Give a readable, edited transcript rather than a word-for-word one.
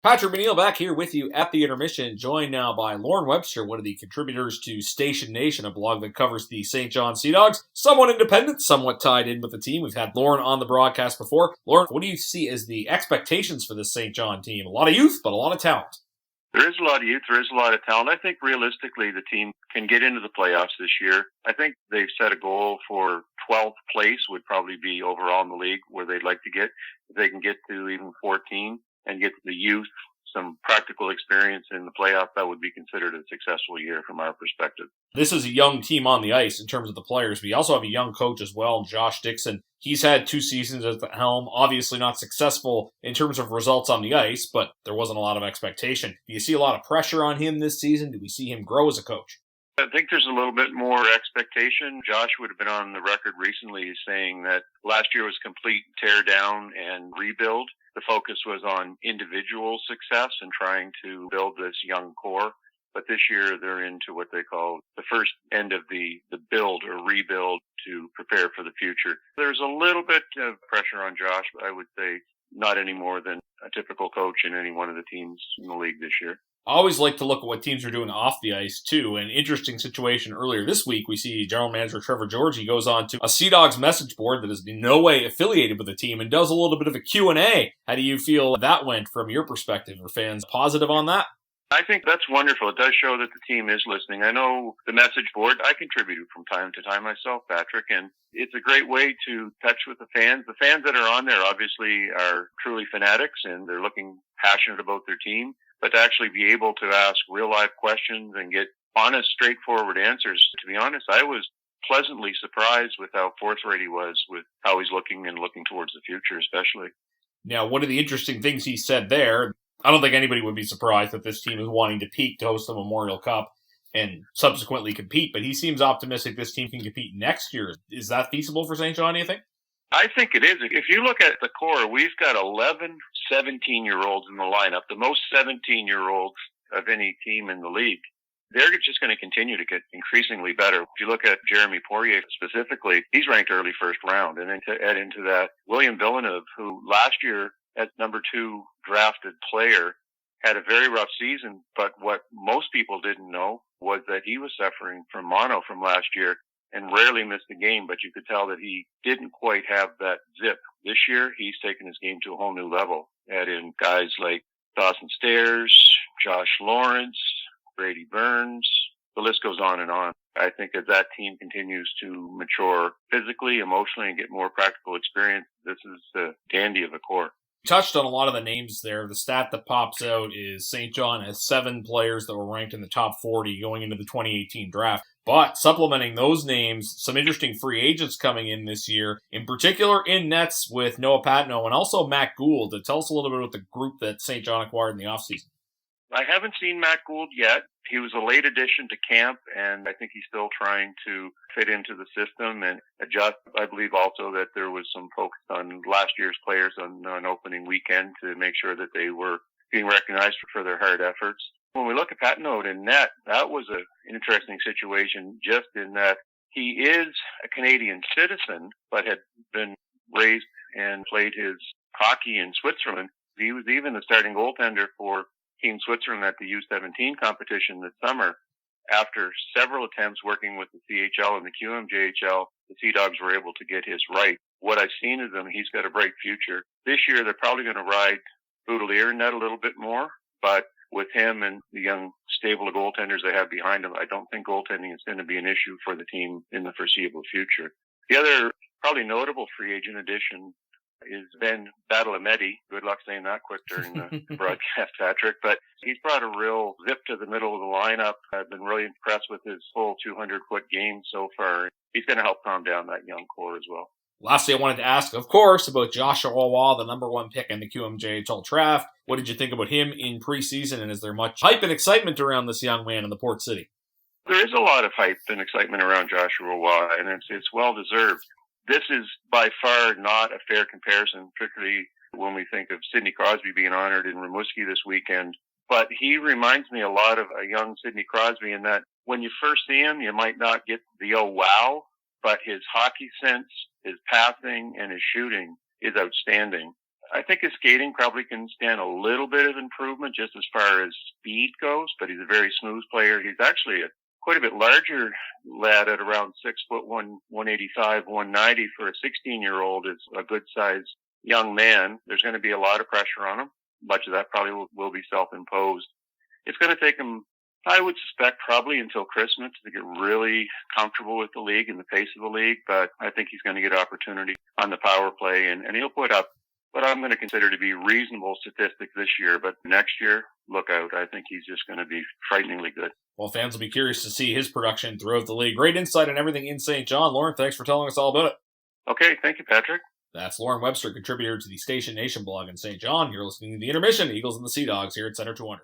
Patrick McNeil back here with you at the intermission, joined now by Lorne Webster, one of the contributors to Station Nation, a blog that covers the St. John Sea Dogs. Somewhat independent, somewhat tied in with the team. We've had Lorne on the broadcast before. Lorne, what do you see as the expectations for this St. John team? A lot of youth, but a lot of talent. There is a lot of youth. There is a lot of talent. I think realistically the team can get into the playoffs this year. I think they've set a goal for 12th place would probably be overall in the league where they'd like to get. If they can get to even 14 and get the youth some practical experience in the playoff, that would be considered a successful year from our perspective. This is a young team on the ice in terms of the players. We also have a young coach as well, Josh Dixon. He's had 2 seasons at the helm, obviously not successful in terms of results on the ice, but there wasn't a lot of expectation. Do you see a lot of pressure on him this season? Do we see him grow as a coach? I think there's a little bit more expectation. Josh would have been on the record recently saying that last year was complete tear down and rebuild. The focus was on individual success and trying to build this young core. But this year they're into what they call the first end of the build or rebuild to prepare for the future. There's a little bit of pressure on Josh, but I would say not any more than a typical coach in any one of the teams in the league this year. I always like to look at what teams are doing off the ice, too. An interesting situation earlier this week, we see General Manager Trevor Georgie goes on to a Sea Dogs message board that is in no way affiliated with the team and does a little bit of a Q&A. How do you feel that went from your perspective? Are fans positive on that? I think that's wonderful. It does show that the team is listening. I know the message board, I contributed from time to time myself, Patrick, and it's a great way to touch with the fans. The fans that are on there obviously are truly fanatics and they're looking passionate about their team. But to actually be able to ask real life questions and get honest, straightforward answers, to be honest, I was pleasantly surprised with how forthright he was with how he's looking and looking towards the future, especially. Now, one of the interesting things he said there, I don't think anybody would be surprised that this team is wanting to peak to host the Memorial Cup and subsequently compete, but he seems optimistic this team can compete next year. Is that feasible for St. John, do you think? I think it is. If you look at the core, we've got 11 17-year-olds in the lineup, the most 17-year-olds of any team in the league. They're just going to continue to get increasingly better. If you look at Jeremy Poirier specifically, he's ranked early first round. And then to add into that, William Villeneuve, who last year as number 2 drafted player had a very rough season. But what most people didn't know was that he was suffering from mono from last year and rarely missed a game, but you could tell that he didn't quite have that zip. This year, he's taken his game to a whole new level. Add in guys like Dawson Stairs, Josh Lawrence, Brady Burns. The list goes on and on. I think as that team continues to mature physically, emotionally, and get more practical experience, this is a dandy of a core. Touched on a lot of the names there. The stat that pops out is St. John has 7 players that were ranked in the top 40 going into the 2018 draft. But supplementing those names, some interesting free agents coming in this year, in particular in nets with Noah Patno and also Matt Gould. Tell us a little bit about the group that St. John acquired in the offseason. I haven't seen Matt Gould yet. He was a late addition to camp, and I think he's still trying to fit into the system and adjust. I believe also that there was some focus on last year's players on opening weekend to make sure that they were being recognized for their hard efforts. When we look at Patno in net, that was an interesting situation just in that he is a Canadian citizen, but had been raised and played his hockey in Switzerland. He was even the starting goaltender for Team Switzerland at the U17 competition this summer. After several attempts working with the CHL and the QMJHL, the Sea Dogs were able to get his right. What I've seen is him, he's got a bright future. This year, they're probably going to ride Boudelier in net a little bit more, but with him and the young stable of goaltenders they have behind him, I don't think goaltending is going to be an issue for the team in the foreseeable future. The other probably notable free agent addition is Ben Badalamenti. Good luck saying that quick during the broadcast, Patrick. But he's brought a real zip to the middle of the lineup. I've been really impressed with his full 200-foot game so far. He's going to help calm down that young core as well. Lastly, I wanted to ask, of course, about Joshua Wawa, the number 1 pick in the QMJHL draft. What did you think about him in preseason, and is there much hype and excitement around this young man in the Port City? There is a lot of hype and excitement around Joshua Wawa, and it's well-deserved. This is by far not a fair comparison, particularly when we think of Sidney Crosby being honored in Rimouski this weekend. But he reminds me a lot of a young Sidney Crosby in that when you first see him, you might not get the oh wow, but his hockey sense, his passing, and his shooting is outstanding. I think his skating probably can stand a little bit of improvement just as far as speed goes, but he's a very smooth player. He's actually quite a bit larger lad at around 6'1", 185, 190 for a 16-year-old is a good size young man. There's going to be a lot of pressure on him. Much of that probably will be self-imposed. It's going to take him, I would suspect, probably until Christmas to get really comfortable with the league and the pace of the league, but I think he's going to get opportunity on the power play, and he'll put up what I'm going to consider to be reasonable statistics this year, but next year, look out. I think he's just going to be frighteningly good. Well, fans will be curious to see his production throughout the league. Great insight on everything in St. John. Lorne, thanks for telling us all about it. Okay, thank you, Patrick. That's Lorne Webster, contributor to the Station Nation blog in St. John. You're listening to The Intermission, Eagles and the Sea Dogs here at Center 200.